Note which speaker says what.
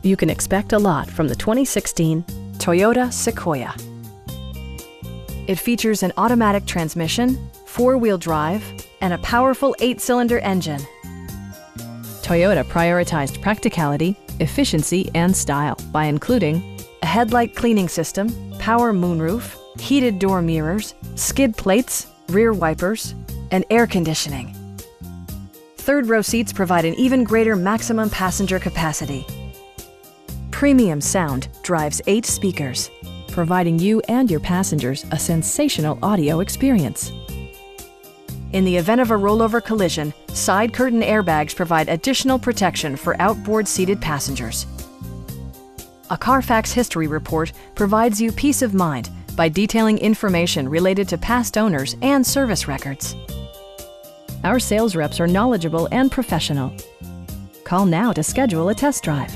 Speaker 1: You can expect a lot from the 2016 Toyota Sequoia. It features an automatic transmission, four-wheel drive, and a powerful 8-cylinder engine. Toyota prioritized practicality, efficiency, and style by including a headlight cleaning system, power moonroof, heated door mirrors, skid plates, rear wipers, and air conditioning. Third-row seats provide an even greater maximum passenger capacity. Premium sound drives 8 speakers, providing you and your passengers a sensational audio experience. In the event of a rollover collision, side curtain airbags provide additional protection for outboard seated passengers. A Carfax history report provides you peace of mind by detailing information related to past owners and service records. Our sales reps are knowledgeable and professional. Call now to schedule a test drive.